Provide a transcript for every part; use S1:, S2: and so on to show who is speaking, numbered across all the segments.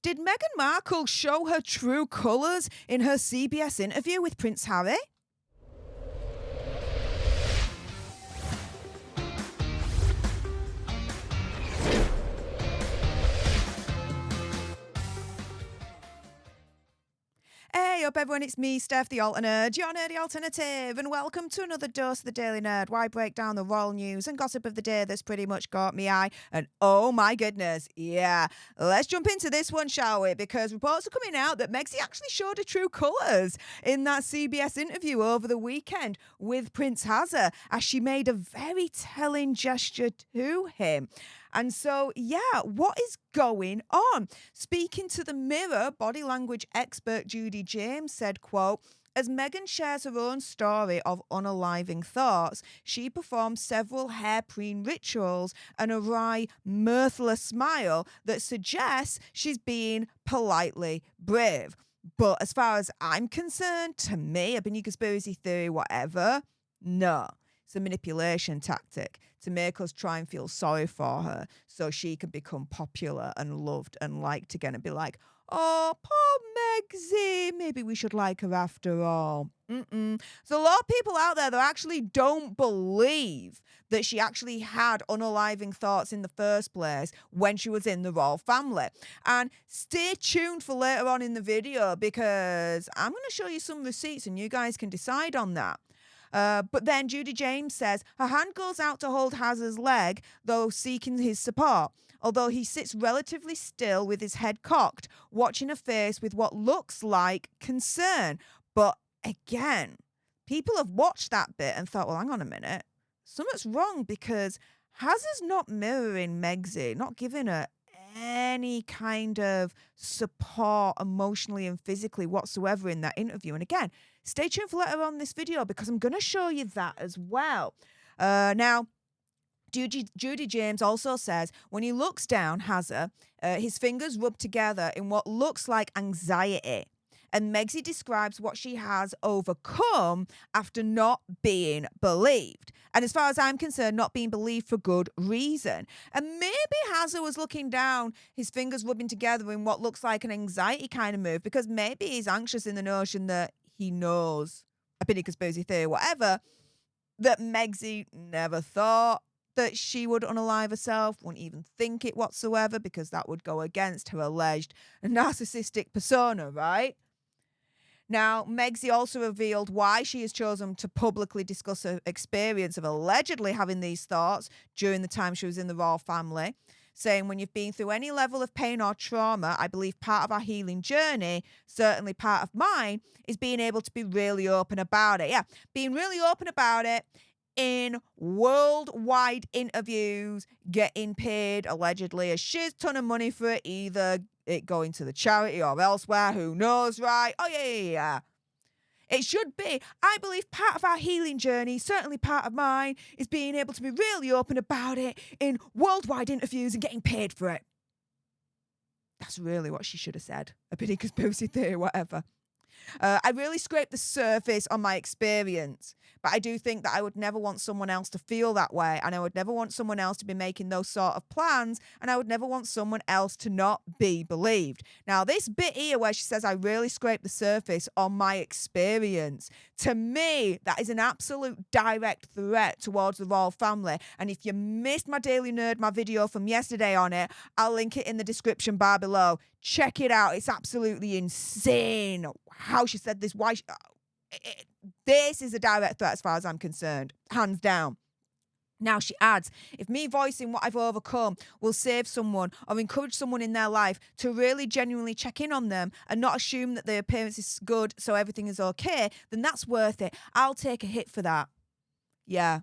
S1: Did Meghan Markle show her true colours in her CBS interview with Prince Harry? Hey up everyone, it's me, Stef, the Alternate, your nerdy alternative, and welcome to another dose of the Daily Nerd, where I break down the royal news and gossip of the day that's pretty much caught me eye. And oh my goodness, yeah, let's jump into this one, shall we? Because reports are coming out that Megxie actually showed her true colours in that CBS interview over the weekend with Prince Harry, as she made a very telling gesture to him. And so, yeah, what is going on? Speaking to the Mirror, body language expert Judi James said, quote, as Meghan shares her own story of unaliving thoughts, she performed several hair-preen rituals and a wry, mirthless smile that suggests she's being politely brave. But as far as I'm concerned, to me, opinion, conspiracy theory, whatever, no. It's a manipulation tactic to make us try and feel sorry for her so she can become popular and loved and liked again and be like, oh, poor Megxie, maybe we should like her after all. There's a lot of people out there that actually don't believe that she actually had unaliving thoughts in the first place when she was in the royal family. And stay tuned for later on in the video, because I'm going to show you some receipts and you guys can decide on that. But then Judi James says her hand goes out to hold Harry's leg, though seeking his support, although he sits relatively still with his head cocked, watching her face with what looks like concern. But again, people have watched that bit and thought, well, hang on a minute, something's wrong, because Harry's not mirroring Megxie, not giving her any kind of support emotionally and physically whatsoever in that interview. And again, stay tuned for later on in this video, because I'm going to show you that as well. Now, Judi James also says when he looks down, his fingers rub together in what looks like anxiety. And Megxie describes what she has overcome after not being believed. And as far as I'm concerned, not being believed for good reason. And maybe Harry was looking down, his fingers rubbing together in what looks like an anxiety kind of move, because maybe he's anxious in the notion that he knows, opinion, conspiracy theory, whatever, that Megxie never thought that she would unalive herself, wouldn't even think it whatsoever, because that would go against her alleged narcissistic persona, right? Now, Megxie also revealed why she has chosen to publicly discuss her experience of allegedly having these thoughts during the time she was in the royal family, saying, when you've been through any level of pain or trauma, I believe part of our healing journey, certainly part of mine, is being able to be really open about it. Yeah, being really open about it in worldwide interviews, getting paid allegedly a shit ton of money for it, either it going to the charity or elsewhere, who knows, right? Oh, yeah. It should be. I believe part of our healing journey, certainly part of mine, is being able to be really open about it in worldwide interviews and getting paid for it. That's really what she should have said. Opinion, conspiracy theory, whatever. I really scraped the surface on my experience, but I do think that I would never want someone else to feel that way, and I would never want someone else to be making those sort of plans, and I would never want someone else to not be believed. Now, this bit here where she says, I really scraped the surface on my experience, to me, that is an absolute direct threat towards the royal family. And if you missed my Daily Nerd, my video from yesterday on it, I'll link it in the description bar below. Check it out. It's absolutely insane how she said this. This is a direct threat as far as I'm concerned. Hands down. Now, she adds, if me voicing what I've overcome will save someone or encourage someone in their life to really genuinely check in on them and not assume that their appearance is good so everything is okay, then that's worth it. I'll take a hit for that. Yeah.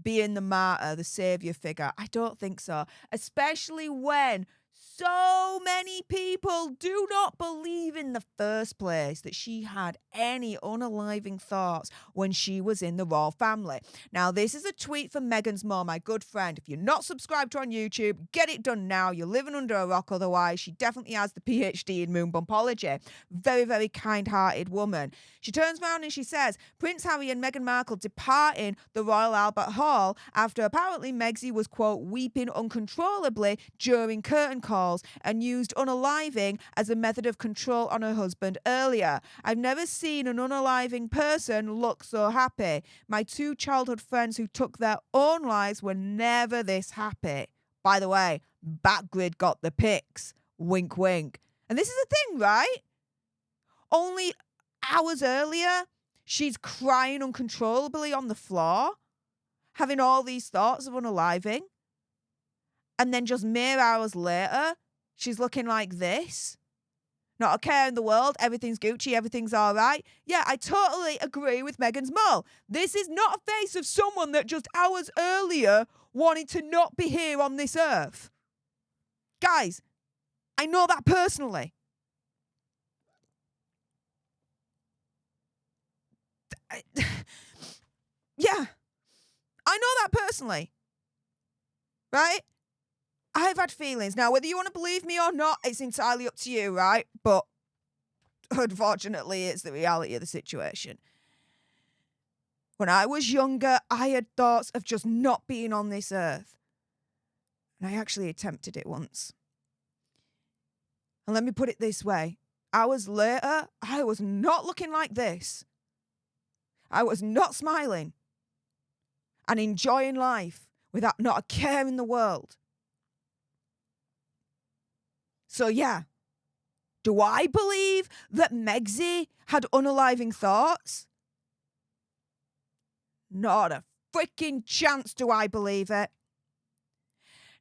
S1: Being the martyr, the saviour figure. I don't think so. Especially when so many people do not believe in the first place that she had any unaliving thoughts when she was in the royal family. Now, this is a tweet from Meghan's mom, my good friend. If you're not subscribed to her on YouTube, get it done now. You're living under a rock otherwise. She definitely has the PhD in moon bumpology. Very, very kind-hearted woman. She turns around and she says, Prince Harry and Meghan Markle departing the Royal Albert Hall after apparently Megxie was, quote, weeping uncontrollably during curtain calls and used unaliving as a method of control on her husband earlier. I've never seen an unaliving person look so happy. My 2 childhood friends who took their own lives were never this happy. By the way, Backgrid got the pics. Wink, wink. And this is the thing, right? Only hours earlier, she's crying uncontrollably on the floor, having all these thoughts of unaliving. And then just mere hours later, she's looking like this. Not a care in the world. Everything's Gucci. Everything's all right. Yeah, I totally agree with Meghan's mole. This is not a face of someone that just hours earlier wanted to not be here on this earth. Guys, I know that personally. Yeah, I know that personally. Right? I've had feelings. Now, whether you want to believe me or not, it's entirely up to you, right? But unfortunately, it's the reality of the situation. When I was younger, I had thoughts of just not being on this earth. And I actually attempted it once. And let me put it this way. Hours later, I was not looking like this. I was not smiling and enjoying life without not a care in the world. So yeah, do I believe that Megxie had unaliving thoughts? Not a freaking chance do I believe it.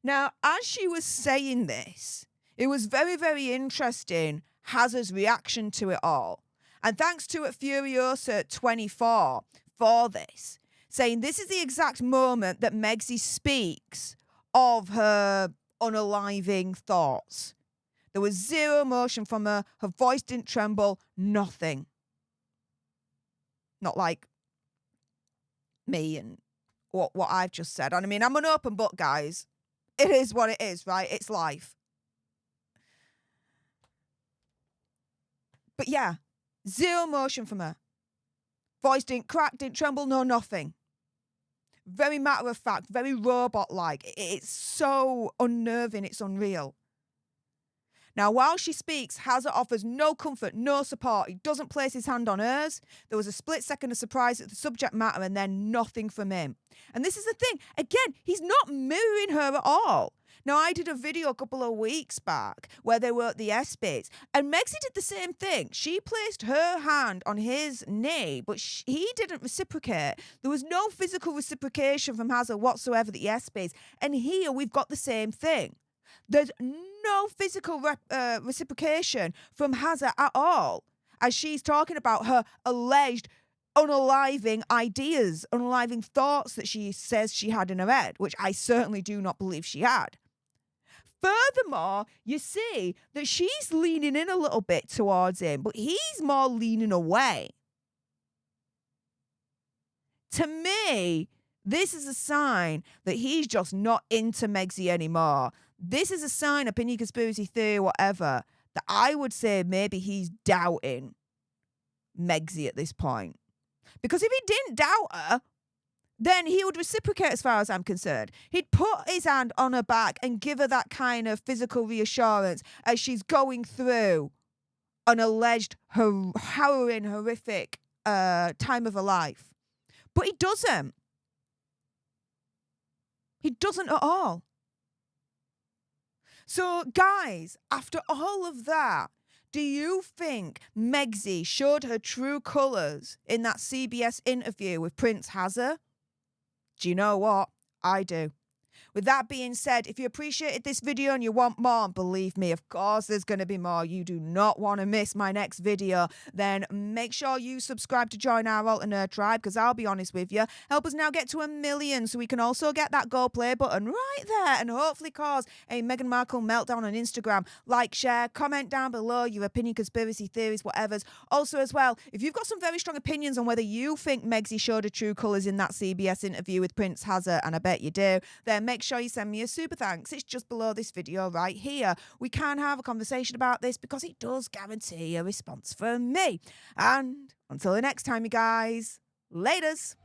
S1: Now, as she was saying this, it was very, very interesting Hazard's reaction to it all. And thanks to Furiosa24 for this, saying this is the exact moment that Megxie speaks of her unaliving thoughts. There was zero emotion from her. Her voice didn't tremble. Nothing. Not like me and what I've just said. And I mean, I'm an open book, guys. It is what it is, right? It's life. But yeah, zero emotion from her. Voice didn't crack, didn't tremble, no nothing. Very matter of fact, very robot-like. It's so unnerving, it's unreal. Now, while she speaks, Hazard offers no comfort, no support. He doesn't place his hand on hers. There was a split second of surprise at the subject matter and then nothing from him. And this is the thing. Again, he's not mirroring her at all. Now, I did a video a couple of weeks back where they were at the ESPYs, and Megxie did the same thing. She placed her hand on his knee, but he didn't reciprocate. There was no physical reciprocation from Hazard whatsoever at the ESPYs. And here we've got the same thing. There's no physical reciprocation from Hazard at all, as she's talking about her alleged unaliving ideas, unaliving thoughts that she says she had in her head, which I certainly do not believe she had. Furthermore, you see that she's leaning in a little bit towards him, but he's more leaning away. To me, this is a sign that he's just not into Megxie anymore. This is a sign, opinion, conspiracy theory, whatever, that I would say maybe he's doubting Megxie at this point. Because if he didn't doubt her, then he would reciprocate as far as I'm concerned. He'd put his hand on her back and give her that kind of physical reassurance as she's going through an alleged harrowing, horrific time of her life. But he doesn't. He doesn't at all. So, guys, after all of that, do you think Megxie showed her true colours in that CBS interview with Prince Hazard? Do you know what? I do. With that being said, if you appreciated this video and you want more, believe me, of course there's going to be more. You do not want to miss my next video. Then make sure you subscribe to join our alternate tribe, because I'll be honest with you, help us now get to 1 million so we can also get that go play button right there and hopefully cause a Meghan Markle meltdown on Instagram. Like, share, comment down below your opinion, conspiracy theories, whatever's. Also as well, if you've got some very strong opinions on whether you think Megxie showed her true colours in that CBS interview with Prince Hazard, and I bet you do, then make sure you send me a super thanks. It's just below this video right here. We can have a conversation about this because it does guarantee a response from me. And until the next time, you guys, laters.